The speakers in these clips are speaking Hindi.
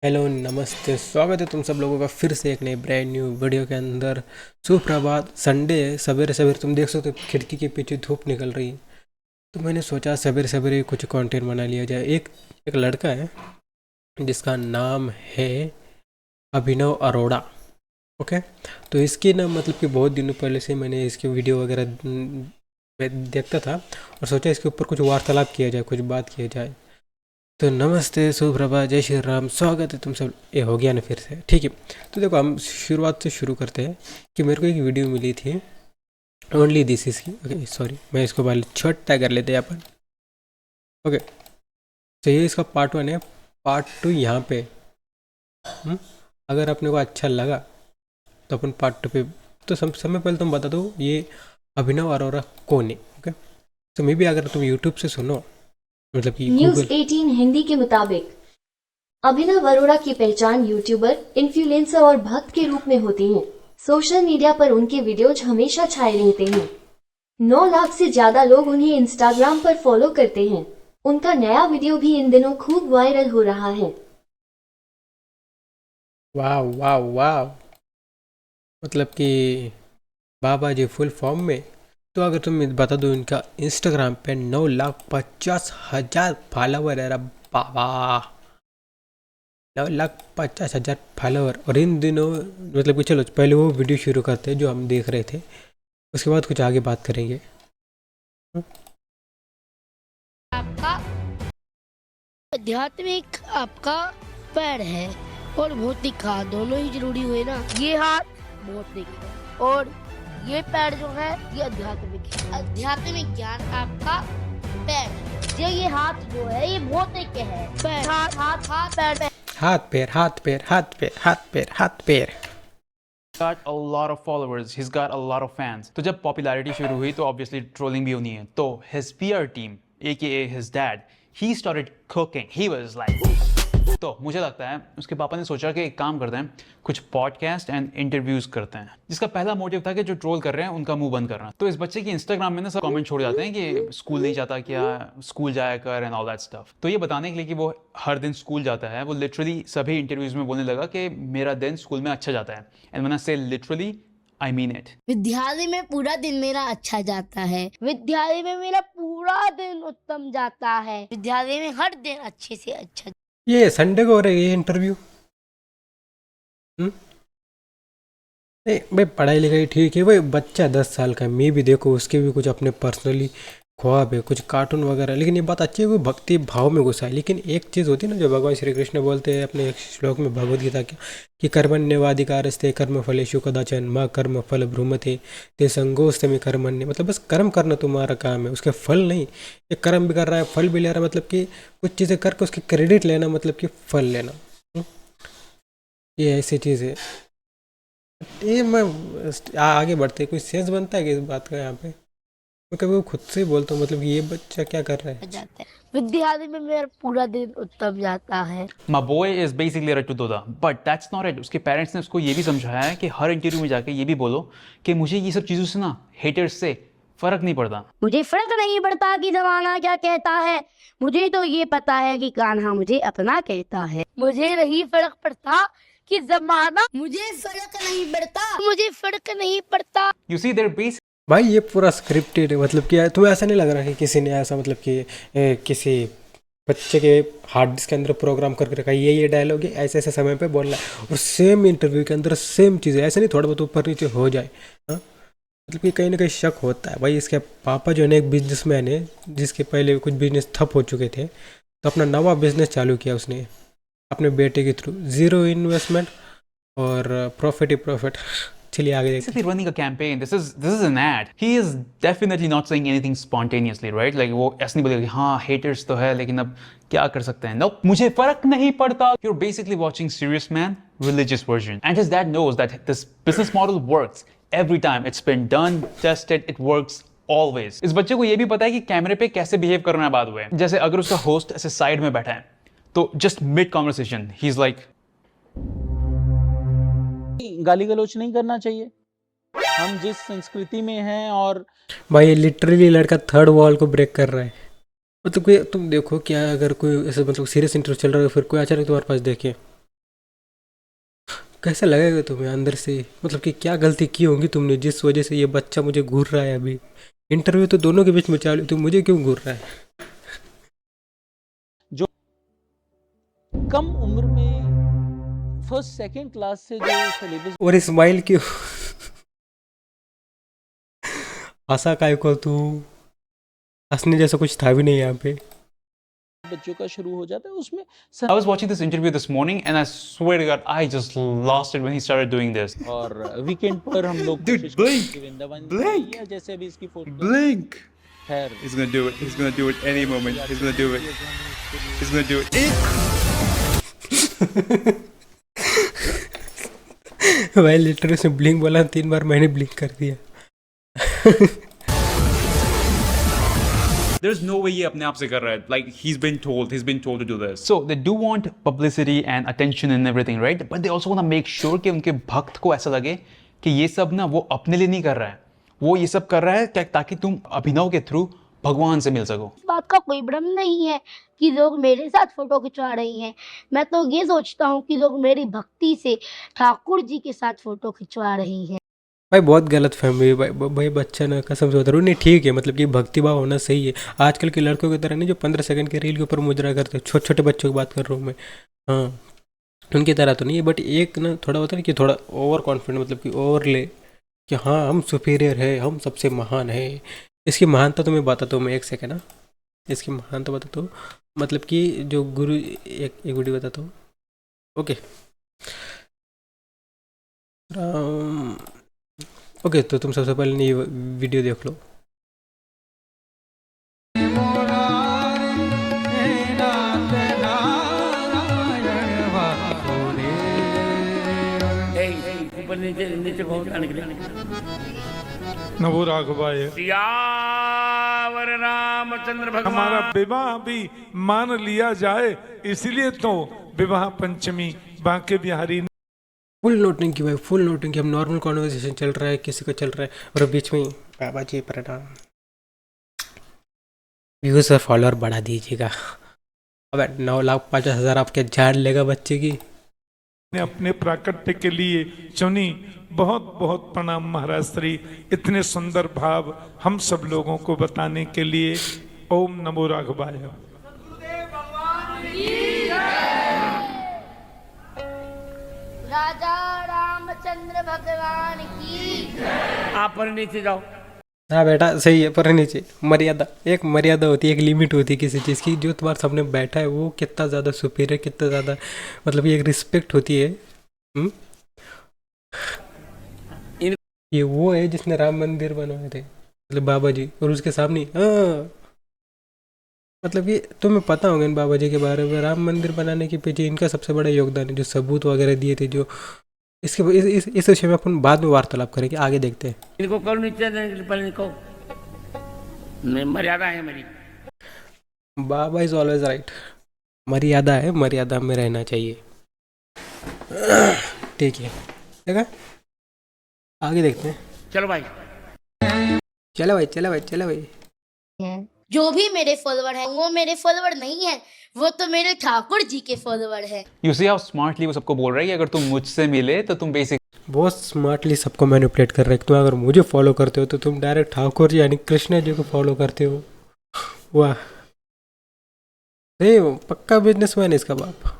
हेलो नमस्ते, स्वागत है तुम सब लोगों का फिर से एक नई ब्रांड न्यू वीडियो के अंदर। सुप्रभात। संडे है, सवेरे सवेरे तुम देख सकते हो खिड़की के पीछे धूप निकल रही है। तो मैंने सोचा सवेरे सवेरे कुछ कंटेंट बना लिया जाए। एक लड़का है जिसका नाम है अभिनव अरोड़ा। ओके। तो इसकी ना मतलब कि बहुत दिनों पहले से मैंने इसकी वीडियो वगैरह मैं देखता था और सोचा इसके ऊपर कुछ वार्तालाप किया जाए, कुछ बात किया जाए। तो नमस्ते, सुप्रभात, जय श्री राम, स्वागत है तुम सब। ये हो गया ना फिर से, ठीक है। तो देखो हम शुरुआत से शुरू करते हैं कि मेरे को एक वीडियो मिली थी ओनली दिस इज की। ओके सॉरी, मैं इसको पहले छोटा कर लेते हैं अपन। ओके। तो ये इसका पार्ट 1 है। पार्ट 2 यहाँ पे। अगर अपने को अच्छा लगा तो अपन पार्ट 2 पे। तो समय पहले तुम बता दो ये अभिनव अरोड़ा कौन है। ओके। तो मे भी अगर तुम यूट्यूब से सुनो, मतलब कि न्यूज गूगल। 18 हिंदी के मुताबिक अभिनव अरोड़ा की पहचान यूट्यूबर, इन्फ्लुएंसर और भक्त के रूप में होती है। सोशल मीडिया पर उनके वीडियोज हमेशा छाए रहते हैं। 9 लाख से ज्यादा लोग उन्हें इंस्टाग्राम पर फॉलो करते हैं। उनका नया वीडियो भी इन दिनों खूब वायरल हो रहा है। वाह वाह वाह। मतलब कि बाबा जी फुल फॉर्म में। तो अगर तुम बता दो, इनका इंस्टाग्राम पे 9,50,000 फॉलोवर है। अरे बाबा, 9,50,000 फॉलोवर। और इन दिनों मतलब कि चलो पहले वो वीडियो शुरू करते हैं जो हम देख रहे थे, उसके बाद कुछ आगे बात करेंगे। आपका आध्यात्मिक आपका पैर है और भौतिक हाथ दोनों ही जरूरी हुए ना। ये हाथ भौतिक है और ये पैर जो है ये आध्यात्मिक है। आध्यात्मिक ज्ञान आपका पैर है। ये हाथ जो है ये भौतिक है। पैर हाथ हाथ हाथ पैर पैर। हाथ पैर हाथ पैर हाथ पैर हाथ पैर हाथ पैर। got a lot of followers, he's got a lot of fans. तो जब पॉपुलैरिटी शुरू हुई तो ऑब्वियसली ट्रोलिंग भी होनी है। तो his PR team, aka his dad, he started cooking. He was like, तो मुझे लगता है उसके पापा ने सोचा कि एक काम करते हैं, कुछ पॉडकास्ट एंड इंटरव्यूज करते हैं। जिसका पहला मोटिव था कि जो ट्रोल कर रहे हैं उनका मुंह बंद करना। तो इस बच्चे की इंस्टाग्राम में ना सब कमेंट छोड़ जाते हैं कि स्कूल नहीं जाता क्या, स्कूल जाया कर एंड ऑल दैट स्टफ। तो ये बताने के लिए कि वो हर दिन स्कूल जाता है, वो लिटरली सभी इंटरव्यूज में बोलने लगा कि मेरा दिन स्कूल में अच्छा जाता है। एंड व्हेन आई से लिटरली, आई मीन इट। विद्यालय में पूरा दिन मेरा अच्छा जाता है। विद्यालय में मेरा पूरा दिन उत्तम जाता है। विद्यालय में हर दिन अच्छे से अच्छा। ये संडे को हो रहा है ये इंटरव्यू। नहीं भाई, पढ़ाई लिखाई ठीक है भाई, बच्चा 10 साल का है। मैं भी देखो उसके भी कुछ अपने पर्सनली ख्वाब है, कुछ कार्टून वगैरह। लेकिन ये बात अच्छी है, वो भक्ति भाव में घुसा है। लेकिन एक चीज़ होती है ना, जो भगवान श्री कृष्ण बोलते हैं अपने एक श्लोक में भगवद गीता के, कि कर्मण्यवाधिकारस्ते कर्म फलेषु कदाचन माँ कर्म फल भ्रूमते ते संगोस्ते में कर्मण्य। मतलब बस कर्म करना तुम्हारा काम है, उसके फल नहीं। ये कर्म भी कर रहा है, फल भी ले रहा है, मतलब कि कुछ चीज़ें करके उसकी क्रेडिट लेना, मतलब कि फल लेना। ये ऐसी चीज़ है। ये मैं आगे बढ़ते कोई सेंस बनता है कि इस बात का यहाँ पे। मैं कभी खुद से ही बोलता हूँ, मतलब कि ये बच्चा क्या कर रहा है। जाता है। विद्यालय में मेरा पूरा दिन उत्तम जाता है। My boy is basically a रट्टू तोता, but that's not it. उसके पेरेंट्स ने उसको ये भी समझाया है कि हर इंटरव्यू में जाके ये भी बोलो कि मुझे ये सब चीज़ों से ना, हेटर्स से फर्क नहीं पड़ता। मुझे फर्क नहीं पड़ता कि जमाना क्या कहता है। मुझे तो ये पता है कि कान्हा मुझे अपना कहता है। मुझे नहीं फर्क पड़ता कि जमाना, मुझे फर्क नहीं पड़ता, मुझे फर्क नहीं पड़ता। You see, they're basically भाई ये पूरा स्क्रिप्टेड है। मतलब कि तुम्हें ऐसा नहीं लग रहा कि किसी ने ऐसा, मतलब कि किसी बच्चे के हार्ड डिस्क के अंदर प्रोग्राम करके रखा है, ये डायलॉग है ऐसे ऐसे समय पे बोलना है, और सेम इंटरव्यू के अंदर सेम चीज़ें। ऐसे नहीं थोड़ा बहुत ऊपर नीचे हो जाए। हाँ, मतलब कि कहीं ना कहीं शक होता है। भाई इसके पापा जो है ना एक बिजनेसमैन है, जिसके पहले कुछ बिजनेस ठप हो चुके थे, तो अपना नवा बिजनेस चालू किया उसने अपने बेटे के थ्रू। ज़ीरो इन्वेस्टमेंट और प्रॉफिट ही प्रॉफिट। चलिए आगे देखते हैं। running a campaign. This is an ad. He is definitely not saying anything spontaneously, right? Like वो ऐसे नहीं बोलेगा कि हाँ haters तो है लेकिन अब क्या कर सकते हैं। Nope, मुझे फर्क नहीं पड़ता। You're basically watching Serious Man religious version, and his dad knows that this business model works every time. It's been done, tested, it works always. इस बच्चे को ये भी पता है कि कैमरे पे कैसे बिहेव करना है बाद में। जैसे अगर उसका होस्ट ऐसे साइड में बैठा है तो just mid conversation he's like, गाली गलौज नहीं करना चाहिए। हम जिस संस्कृति में हैं और भाई लिटरली लड़का थर्ड वॉल को ब्रेक कर रहा है। मतलब कोई तुम देखो क्या, अगर कोई ऐसे मतलब सीरियस इंटरेस्ट चल रहा है, फिर कोई अचानक तुम्हारे पास देखे कैसा लगेगा तुम्हें अंदर से, मतलब कि क्या गलती की होगी तुमने जिस वजह से ये बच्चा मुझे घूर रहा है अभी। इंटरव्यू तो दोनों के बीच में चालू, तो मुझे क्यों घूर रहा है? जो कम उम्र में फर्स्ट सेकंड क्लास से जो सिलेबस और स्माइल क्यों? हंसा काय को तू? हंसने जैसा कुछ था भी नहीं यहाँ पे। बच्चों का शुरू हो जाता है उसमें I was watching this interview this morning and I swear to God, I just lost it when he started doing this. और वीकेंड पर हम लोग Dude, कोशिश करते हैं blink, कि वृंदावन blink, जाइए, जैसे अभी इसकी फोटो Blink! खैर He's gonna do it. He's gonna do it any moment. He's gonna do it. He's gonna do it. भाई लिटरली उसने ब्लिंक बोला 3 बार, मैंने ब्लिंक कर दिया। There's no way ये अपने आप से कर रहा है. Like he's been told to do this. So they do want publicity and attention and everything, right? But they also want to make sure कि उनके भक्त को ऐसा लगे कि ये सब ना वो अपने लिए नहीं कर रहा है, वो ये सब कर रहा है ताकि तुम अभिनव के थ्रू भगवान से मिल सको। इस बात का कोई भ्रम नहीं है कि लोग मेरे साथ फोटो खिंचवा रही हैं। मैं तो ये सोचता हूँ कि लोग मेरी भक्ति से ठाकुर जी के साथ फोटो खिंचवा रही हैं। भाई बहुत गलत फहमी है भाई बच्चा ना, कसम से बता रहा हूँ। नहीं ठीक है, मतलब कि भक्ति भाव होना सही है। आजकल के लड़कों की तरह नहीं जो 15 सेकंड के रील के ऊपर मुजरा करते, छोटे छोटे बच्चों की बात कर रहा हूँ मैं। हाँ, उनकी तरह तो नहीं है, बट एक ना थोड़ा होता है कि थोड़ा ओवर कॉन्फिडेंट, मतलब कि ओवर ले कि हाँ हम सुपीरियर है, हम सबसे महान है। इसकी महानता तो मैं बताता हूँ, मैं एक सेकेंड ना, इसकी महानता बताता हूँ। मतलब कि जो गुरु, एक वीडियो बताता हूँ। ओके ओके, तो तुम सबसे पहले ये वीडियो देख लो। ऊपर नीचे नीचे बहुत आने के लिए नवो राघवाय। सियावर रामचंद्र भगवान। हमारा विवाह भी मान लिया जाए, इसलिए तो विवाह पंचमी बांके बिहारी। फुल नोटिंग की भाई, फुल नोटिंग की। हम नॉर्मल कॉन्वर्सेशन चल रहा है, किसी का चल रहा है, और बीच में बाबा जी प्रणाम, व्यूज और फॉलोअर बढ़ा दीजिएगा। अब 9,50,000 आपके जान लेगा बच्चे की। ने अपने प्राकट्य के लिए चुनी। बहुत बहुत प्रणाम महाराज श्री, इतने सुंदर भाव हम सब लोगों को बताने के लिए। ओम नमो राघवाय। राजा रामचंद्र भगवान की। आप पर नीचे जाओ। हाँ बेटा सही है, पर नीचे मर्यादा, एक मर्यादा होती है, एक लिमिट होती है किसी चीज़ की। जो तुम्हारे सामने बैठा है वो कितना ज़्यादा सुपीरियर, कितना ज़्यादा, मतलब ये एक रिस्पेक्ट होती है। ये वो है जिसने राम मंदिर बनवाए थे, मतलब बाबा जी, और उसके सामने हाँ, मतलब ये तुम्हें पता होगा इन बाबा जी के बारे में। राम मंदिर बनाने के पीछे इनका सबसे बड़ा योगदान है, जो सबूत वगैरह दिए थे। जो इसके इस विषय में अपन बाद में वार्तालाप करेंगे, आगे देखते हैं। इनको करो नीचे, पहले इनको मर्यादा है मेरी। बाबा इज ऑलवेज राइट, मर्यादा है, मर्यादा में रहना चाहिए। ठीक है, आगे देखते हैं। चलो भाई, चलो भाई, चलो भाई, चलो भाई। जो भी मेरे फॉलोवर हैं वो मेरे फॉलोवर नहीं है, वो तो मेरे ठाकुर जी के फॉलोवर हैं। You see how smartly वो सबको बोल रहा है कि अगर तुम मुझसे मिले तो तुम बेसिक बहुत स्मार्टली सबको मैनिपुलेट कर रहे हो। तुम अगर मुझे फॉलो करते हो तो तुम डायरेक्ट ठाकुर जी यानी कृष्ण जी को फॉलो करते हो। वाह, नहीं पक्का बिजनेसमैन है इसका बाप।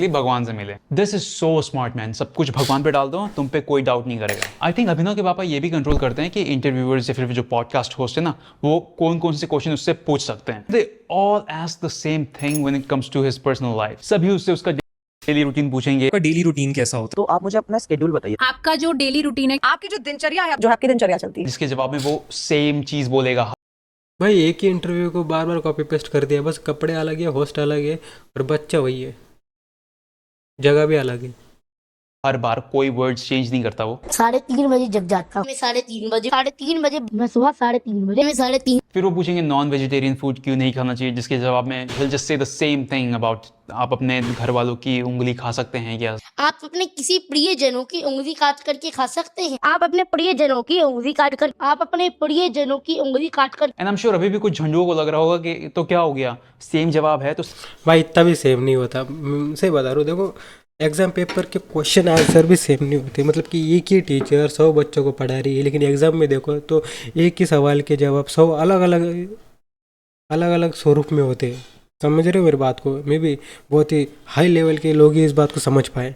भगवान से मिले। This is so smart man. सब कुछ भगवान पे डाल दो, तुम पे कोई डाउट नहीं करेगा। आई थिंक अभिनव के पापा ये भी कंट्रोल करते हैं कि इंटरव्यूअर्स या फिर जो पॉडकास्ट होस्ट है ना, वो कौन कौन से क्वेश्चन उससे पूछ सकते हैं। They all ask the same thing when it comes to his personal life. सभी उससे उसका डेली रूटीन पूछेंगे। आपका डेली रूटीन कैसा होता तो आप मुझे अपना स्केड्यूल बताइए। आपका जो डेली रूटीन है, आपकी जो दिनचर्या है, जो आपकी दिनचर्या चलती है। जिसके जवाब में वो सेम चीज बोलेगा। भाई एक ही इंटरव्यू को बार बार कॉपी पेस्ट कर दिया, बस कपड़े अलग है, होस्ट अलग है, और बच्चा वही है, जगह भी अलग है। हर बार कोई वर्ड्स चेंज नहीं करता वो। 3:30 बजे जग जाता हूँ मैं, 3:30 बजे, 3:30 बजे मैं सुबह 3:30 बजे मैं 3:30। फिर वो पूछेंगे नॉन वेजिटेरियन फूड क्यों नहीं खाना चाहिए, जिसके जवाब में he'll just say the same thing about आप अपने घर वालों की उंगली खा सकते हैं क्या। आप अपने किसी प्रियजनों की उंगली काट करके खा सकते हैं। आप अपने प्रियजनों की उंगली काट कर, आप अपने प्रियजनों की उंगली काट कर। एंड आई एम श्योर अभी भी कुछ झंडुओं को लग रहा होगा कि तो क्या हो गया, सेम जवाब है तो। भाई इतना भी सेम नहीं होता, सही बता रहा हूँ। देखो एग्ज़ाम पेपर के क्वेश्चन आंसर भी सेम नहीं होते, मतलब कि एक ही टीचर 100 बच्चों को पढ़ा रही है, लेकिन एग्ज़ाम में देखो तो एक ही सवाल के जवाब 100 अलग अलग स्वरूप में होते हैं। समझ रहे हो मेरी बात को? मे भी बहुत ही हाई लेवल के लोग ही इस बात को समझ पाए।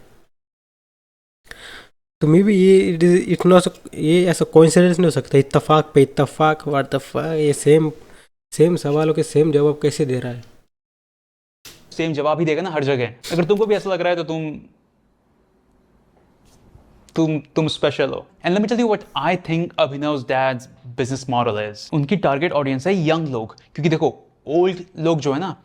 तो मे भी ये ऐसा कोइंसिडेंस नहीं हो सकता, इत्तेफाक पे इत्तेफाक, व्हाट द फक, ये सेम सवालों के सेम जवाब कैसे दे रहा है? सेम जवाब ही देगा ना हर जगह। अगर तुमको भी ऐसा लग रहा है तो तुम स्पेशल हो। And let me tell you what I think Abhinav's dad's business model is. उनकी टारगेट ऑडियंस है यंग लोग, क्योंकि देखो ओल्ड लोग जो है ना,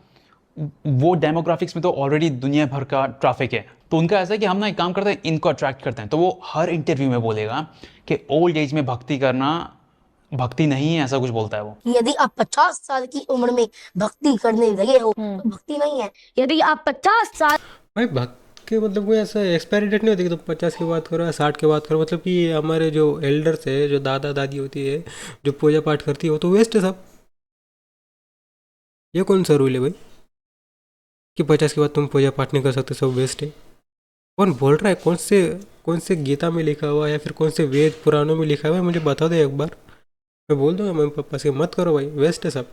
वो डेमोग्राफिक्स में तो ऑलरेडी दुनिया भर का ट्रैफिक है। तो उनका ऐसा है कि हम ना एक काम करते हैं, इनको अट्रैक्ट करते हैं। तो वो हर इंटरव्यू में बोलेगा कि ओल्ड एज में भक्ति करना भक्ति नहीं है, ऐसा कुछ बोलता है वो। यदि आप 50 साल की उम्र में भक्ति करने लगे हो तो भक्ति नहीं है। यदि आप 50 साल भाई भक्त के मतलब कोई ऐसा एक्सपायरी डेट नहीं होती कि तुम 50 की बात करो या 60 की बात करो। मतलब कि हमारे जो एल्डर्स है, जो दादा दादी होती है, जो पूजा पाठ करती है, वो तो वेस्ट है सब। ये कौन सा रूल है भाई कि 50 के बाद तुम पूजा पाठ नहीं कर सकते, सब वेस्ट है? कौन बोल रहा है? कौन से गीता में लिखा हुआ है या फिर कौन से वेद पुराणों में लिखा हुआ है? मुझे बता दो एक बार, मैं बोल दूंगा मम्मी पापा से मत करो भाई, वेस्ट है सब।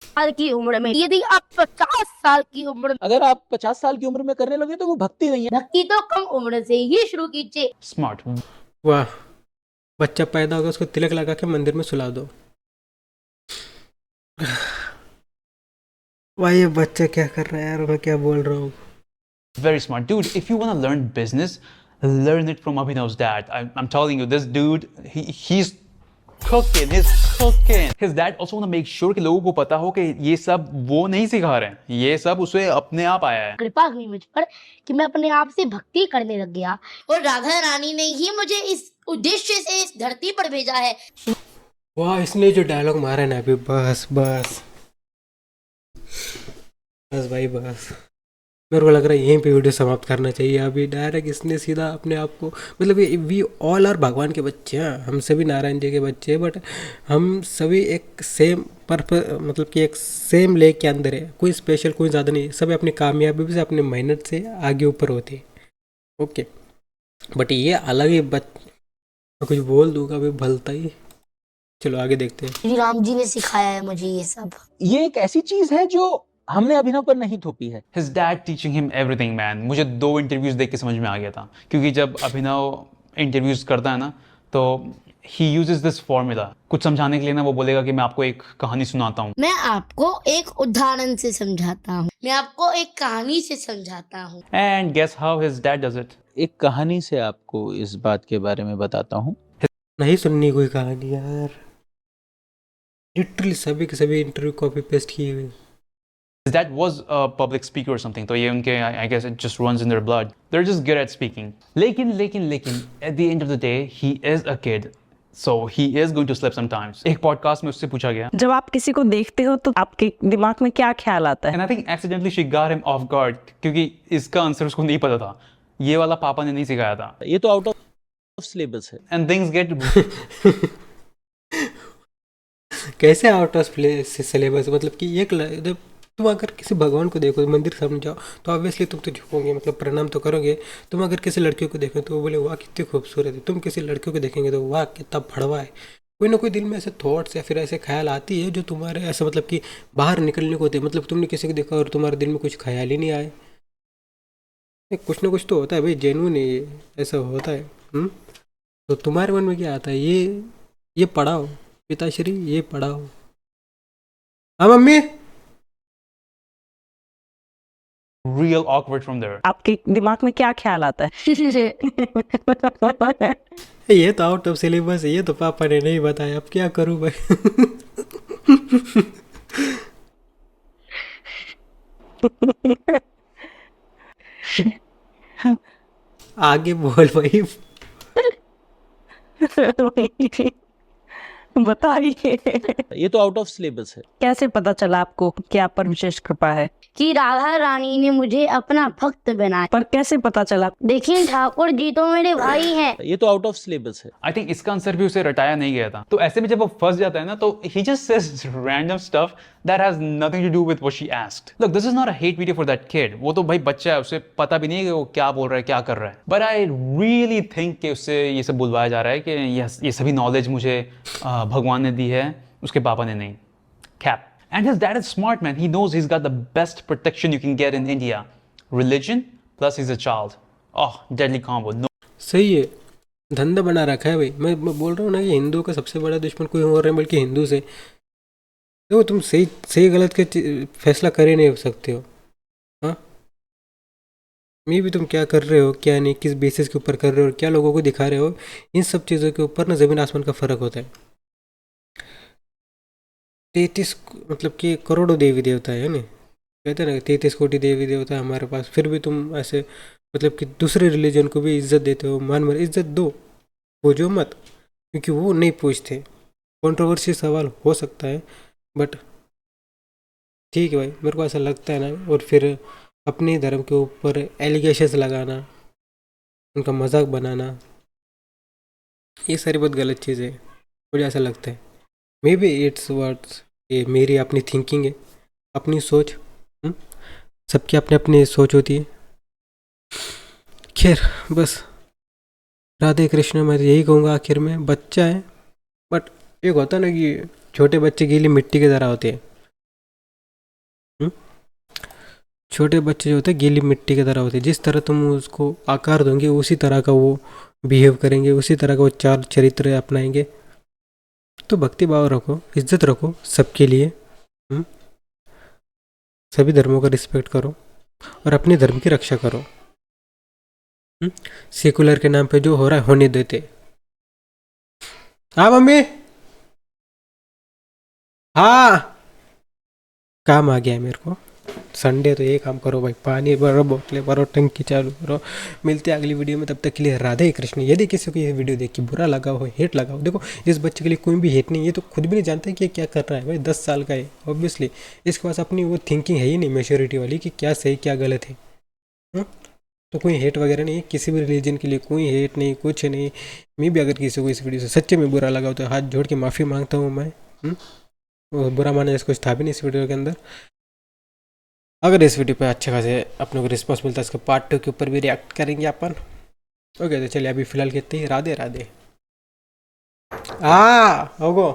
साल की उम्र में, यदि आप 50 साल की उम्र में, अगर आप 50 साल की उम्र में करने लगे तो वो भक्ति नहीं है। भक्ति तो कम उम्र से ही शुरू कीजिए। स्मार्ट। वाह, बच्चा पैदा होगा उसको तिलक लगा के मंदिर में सुला दो। भाई ये बच्चा क्या कर रहा है यार, मैं क्या बोल रहा हूँ? Very smart. Dude, if you want to learn business, learn it from Abhinav's dad. I'm telling you, this dude, he's cooking. He's cooking. His dad also want to make sure कि लोगों को पता हो कि ये सब वो नहीं सिखा रहे हैं, ये सब उसे अपने आप आया है। कृपा हुई मुझ पर कि मैं अपने आप से भक्ति करने लग गया, और राधा रानी ने ही मुझे इस उद्देश्य से इस धरती पर भेजा है। वाह, इसने जो डायलॉग मारा है ना अभी, बस बस बस भाई बस। मेरे को लग रहा है यहीं पे वीडियो समाप्त करना चाहिए अभी। डायरेक्ट इसने सीधा अपने आप को, मतलब वी ऑल आर भगवान के बच्चे हैं, हम सभी नारायण जी के बच्चे हैं, बट हम सभी एक सेम पर्पस, मतलब कि एक सेम लेक के अंदर है। कोई स्पेशल, कोई ज़्यादा नहीं, सभी अपनी कामयाबी से, अपने मेहनत से आगे ऊपर होते हैं। ओके, बट ये अलग ही मैं कुछ बोल दूंगा अभी भलता ही। चलो आगे देखते हैं। श्री राम जी ने सिखाया है मुझे ये सब। ये एक ऐसी चीज है जो हमने अभिनव पर नहीं थोपी है। His dad teaching him everything, man. मुझे 2 इंटरव्यूज देख के समझ में आ गया था, क्योंकि जब अभिनव इंटरव्यूज करता है ना, तो he uses this formula. कुछ समझाने के लिए ना वो बोलेगा कि मैं आपको एक कहानी सुनाता हूँ। मैं आपको एक उदाहरण से समझाता हूँ, मैं आपको एक कहानी से समझाता हूँ। And guess how his dad does it? एक कहानी से आपको इस बात के बारे में बताता हूँ। नहीं सुननी कोई कहानी यार, लिटरली सभी के सभी इंटरव्यू कॉपी पेस्ट किए हुए। His dad was a public speaker or something, तो ये उनके I guess it just runs in their blood. They're just good at speaking. लेकिन at the end of the day he is a kid, so he is going to slip sometimes. एक पॉडकास्ट में उससे पूछा गया, जब आप किसी को देखते हो तो आपके दिमाग में क्या ख्याल आता है? and I think accidentally she got him off guard, क्योंकि इसका आंसर उसको नहीं पता था, ये वाला पापा ने नहीं सिखाया था। ये तो आउट ऑफ सिलेबस है। And things get कैसे आउट ऑफ सिलेबस? मतलब कि जब तुम अगर किसी भगवान को देखो, मंदिर सामने जाओ, तो ऑब्वियसली तुम तो झुकोगे, मतलब प्रणाम तो करोगे। तुम अगर किसी लड़कियों को देखो तो वो बोले वाह कितनी खूबसूरत है। तुम किसी लड़कियों को देखेंगे तो वाह कितना भड़वा है। कोई ना कोई दिल में ऐसे थॉट्स या फिर ऐसे ख्याल आती है जो तुम्हारे ऐसा, मतलब कि बाहर निकलने को होते हैं। मतलब तुमने किसी को देखा और तुम्हारे दिल में कुछ ख्याल ही नहीं आए, कुछ ना कुछ तो होता है भाई, जेन्युइन है ये, ऐसा होता है। तो तुम्हारे मन में क्या आता है? ये पढ़ाओ पिताश्री, ये पढ़ाओ। हाँ mummy. real awkward from there. आपके दिमाग में क्या ख्याल आता है? ये तो आउट ऑफ सिलेबस है, ये तो पापा ने नहीं बताया, अब क्या करूं भाई? आगे बोल भाई। बताइए, ये तो आउट ऑफ सिलेबस है। कैसे पता चला आपको कि आप पर विशेष कृपा है? कि राधा रानी ने मुझे अपना भक्त बनाया। पर कैसे पता चला? देखिए ठाकुर जी तो मेरे भाई हैं। ये तो आउट ऑफ सिलेबस है। I think इसका आंसर भी उसे रटाया नहीं गया था। तो ऐसे में जब वो फंस जाता है ना, तो he just says random stuff That has nothing to do with what she asked. Look, this is not a hate video for that kid. वो तो भाई बच्चा है, उसे पता भी नहीं है कि वो क्या बोल रहा है, क्या कर रहा है. But I really think कि उससे ये सब बुलवाया जा रहा है कि ये सभी knowledge मुझे भगवान ने दी है, उसके पापा ने नहीं. Cap. And his dad is smart, man. He knows he's got the best protection you can get in India. Religion plus he's a child. Oh, deadly combo. No. सही है, धंधा बना रखा है भाई. मैं बोल रहा हूँ ना कि हिंदुओं का सबसे बड़ा दुश्मन कोई और नहीं बल्कि हिंदू से. देखो तुम सही गलत के फैसला कर ही नहीं सकते हो. हाँ, मैं भी तुम क्या कर रहे हो क्या नहीं, किस बेसिस के ऊपर कर रहे हो और क्या लोगों को दिखा रहे हो, इन सब चीज़ों के ऊपर ना ज़मीन आसमान का फ़र्क होता है. 33 मतलब कि करोड़ों देवी देवता है ना, कहते हैं ना 33 कोटि देवी देवता है हमारे पास, फिर भी तुम ऐसे मतलब कि दूसरे रिलीजन को भी इज्जत देते हो. मान मर इज्जत दो, पूजो मत, क्योंकि वो नहीं पूछते. कंट्रोवर्सी सवाल हो सकता है बट ठीक है भाई, मेरे को ऐसा लगता है ना. और फिर अपने धर्म के ऊपर एलिगेशंस लगाना, उनका मजाक बनाना, ये सारी बहुत गलत चीज़ है. मुझे ऐसा लगता है मे बी इट्स वर्ड्स, ये मेरी अपनी थिंकिंग है, अपनी सोच. सबकी अपनी अपनी सोच होती है. खैर बस राधे कृष्ण, मैं तो यही कहूँगा आखिर में. बच्चा है बट एक होता ना कि छोटे बच्चे के लिए मिट्टी की तरह होते हैं. छोटे बच्चे जो होते हैं गीली मिट्टी की तरह होते हैं. जिस तरह तुम उसको आकार दोगे उसी तरह का वो बिहेव करेंगे, उसी तरह का वो चार चरित्र अपनाएंगे. तो भक्ति भाव रखो, इज्जत रखो सबके लिए. सभी धर्मों का रिस्पेक्ट करो और अपने धर्म की रक्षा करो. सेकुलर के नाम पे जो हो रहा है होने देते. हाँ मम्मी, हाँ काम आ गया है मेरे को. संडे तो ये काम करो भाई, पानी भरो, बोतलें भरो, टंकी चालू करो. मिलते हैं अगली वीडियो में, तब तक के लिए राधे कृष्ण. यदि किसी को ये वीडियो देख के बुरा लगा हो, हेट लगा हो, देखो इस बच्चे के लिए कोई भी हेट नहीं, ये तो खुद भी नहीं जानता कि ये क्या कर रहा है भाई. 10 साल का है, ऑब्वियसली इसके पास अपनी वो थिंकिंग है ही नहीं मैच्योरिटी वाली कि क्या सही क्या गलत है. तो कोई हेट वगैरह नहीं, किसी भी रिलीजन के लिए कोई हेट नहीं, कुछ नहीं. मैं भी अगर किसी को इस वीडियो से सच्चे में बुरा लगा हो तो हाथ जोड़ के माफ़ी मांगता हूँ मैं. वो बुरा मानने जैसे कुछ था भी नहीं इस वीडियो के अंदर. अगर इस वीडियो पे अच्छे खासे अपने को रिस्पॉन्स मिलता है, इसके पार्ट 2 के ऊपर भी रिएक्ट करेंगे अपन. ओके तो चलिए अभी फिलहाल कहते हैं राधे राधे. होगो